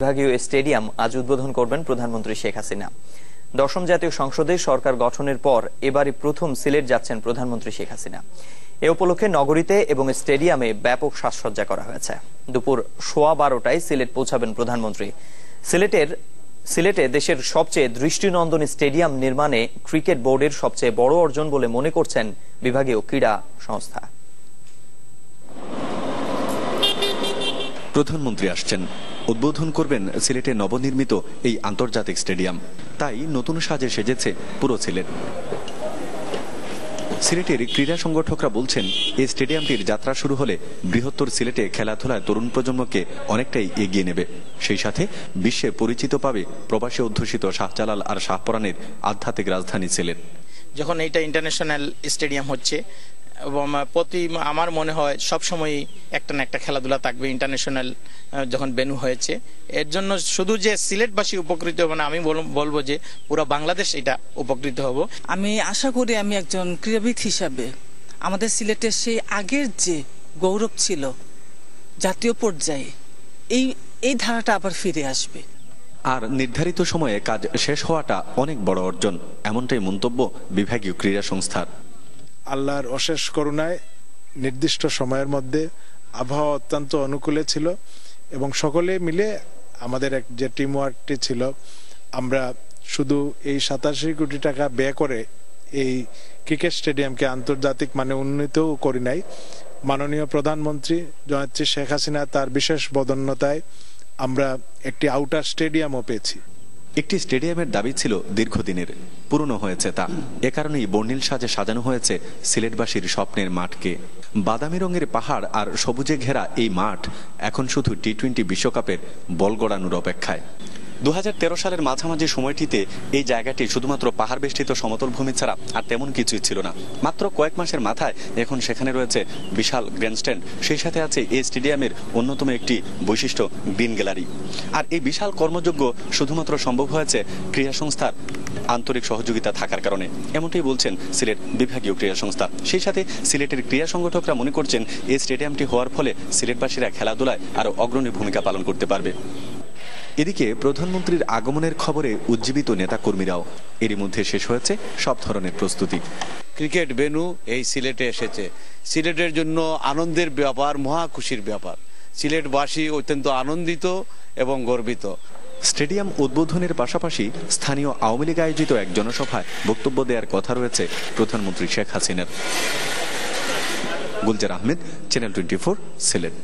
বিভাগীয় স্টেডিয়াম আজ উদ্বোধন করবেন প্রধানমন্ত্রী শেখ হাসিনা। দশম জাতীয় সংসদে সরকার গঠনের পর এবারই প্রথম সিলেট যাচ্ছেন প্রধানমন্ত্রী শেখ হাসিনা। এ উপলক্ষে নগরীতে এবং স্টেডিয়ামে ব্যাপক সাজসজ্জা করা হয়েছে। দুপুর 12:15টায় সিলেট পৌঁছাবেন প্রধানমন্ত্রী। সিলেটে দেশের সবচেয়ে দৃষ্টিনন্দন স্টেডিয়াম নির্মাণে ক্রিকেট বোর্ডের সবচেয়ে বড় অর্জন বলে মনে করছেন বিভাগীয় ক্রীড়া সংস্থা। প্রধানমন্ত্রী আসছেন, উদ্বোধন করবেন সিলেটে নবনির্মিত এই আন্তর্জাতিক স্টেডিয়াম। তাই নতুন সাজে সেজেছে পুরো সিলেট। সিলেটের ক্রীড়া সংগঠকরা বলছেন, এই স্টেডিয়ামটির যাত্রা শুরু হলে বৃহত্তর সিলেটে খেলাধুলায় তরুণ প্রজন্মকে অনেকটাই এগিয়ে নেবে। সেই সাথে বিশ্বে পরিচিত পাবে প্রবাসী অধ্যুষিত শাহজালাল আর শাহপরানের আধ্যাত্মিক রাজধানী সিলেট। যখন এইটা ইন্টারন্যাশনাল স্টেডিয়াম হচ্ছে এবং আমার মনে হয় সবসময় একটা না একটা খেলাধুলা থাকবে। ইন্টারন্যাশনাল যখন ভেন্যু হয়েছে, এর জন্য শুধু যে সিলেটবাসী উপকৃত হবে না, আমি বলবো যে পুরো বাংলাদেশ এটা উপকৃত হব। আমি আশা করি আমি একজন ক্রীড়াবিদ হিসাবে আমাদের সিলেটের সেই আগের যে গৌরব ছিল জাতীয় পর্যায়ে, এই ধারাটা আবার ফিরে আসবে। আর নির্ধারিত সময়ে কাজ শেষ হওয়াটা অনেক বড় অর্জন, এমনটাই মন্তব্য বিভাগীয় ক্রীড়া সংস্থার। আল্লাহর অশেষ করুণায় নির্দিষ্ট সময়ের মধ্যে আবহাওয়া অত্যন্ত অনুকূলে ছিল এবং সকলে মিলে আমাদের যে টিম ওয়ার্কটি ছিল, আমরা শুধু এই 87 কোটি টাকা ব্যয় করে এই ক্রিকেট স্টেডিয়ামকে আন্তর্জাতিক মানে উন্নীতও করি নাই। মাননীয় প্রধানমন্ত্রী জননেত্রী শেখ হাসিনা তার বিশেষ বদান্যতায় আমরা একটি আউটার স্টেডিয়ামও পেয়েছি। একটি স্টেডিয়ামের দাবি ছিল দীর্ঘদিনের, পূরণ হয়েছে তা। এ কারণেই বর্ণিল সাজে সাজানো হয়েছে সিলেটবাসীর স্বপ্নের মাঠকে। বাদামি রঙের পাহাড় আর সবুজে ঘেরা এই মাঠ এখন শুধু টি-20 বিশ্বকাপের বল গড়ানোর অপেক্ষায়। 2013 সালের মাঝামাঝি সময়টিতে এই জায়গাটি শুধুমাত্র পাহাড় বেষ্টিত সমতল ভূমি ছাড়া আর তেমন কিছুই ছিল না। মাত্র কয়েক মাসের মাথায় এখন সেখানে রয়েছে বিশাল গ্র্যান্ডস্ট্যান্ড, সেই সাথে আছে এই স্টেডিয়ামের অন্যতম একটি বৈশিষ্ট্য গ্রিন গ্যালারি। আর এই বিশাল কর্মযজ্ঞ শুধুমাত্র সম্ভব হয়েছে ক্রীড়া সংস্থার আন্তরিক সহযোগিতা থাকার কারণে, এমনটাই বলছেন সিলেট বিভাগীয় ক্রীড়া সংস্থা। সেই সাথে সিলেটের ক্রীড়া সংগঠকরা মনে করছেন, এই স্টেডিয়ামটি হওয়ার ফলে সিলেটবাসীরা খেলাধুলায় আরো অগ্রণী ভূমিকা পালন করতে পারবে। এদিকে প্রধানমন্ত্রীর আগমনের খবরে উজ্জীবিত নেতাকর্মীরাও। এরই মধ্যে শেষ হয়েছে সব ধরনের প্রস্তুতি। ক্রিকেট ভেন্যু এই সিলেটে এসেছে, সিলেটের জন্য আনন্দের ব্যাপার, মহা খুশির ব্যাপার। সিলেটবাসী অত্যন্ত আনন্দিত এবং গর্বিত। স্টেডিয়াম উদ্বোধনের পাশাপাশি স্থানীয় আওয়ামী লীগ আয়োজিত এক জনসভায় বক্তব্য দেওয়ার কথা রয়েছে প্রধানমন্ত্রী শেখ হাসিনার। গুলজার আহমেদ, চ্যানেল 24, সিলেট।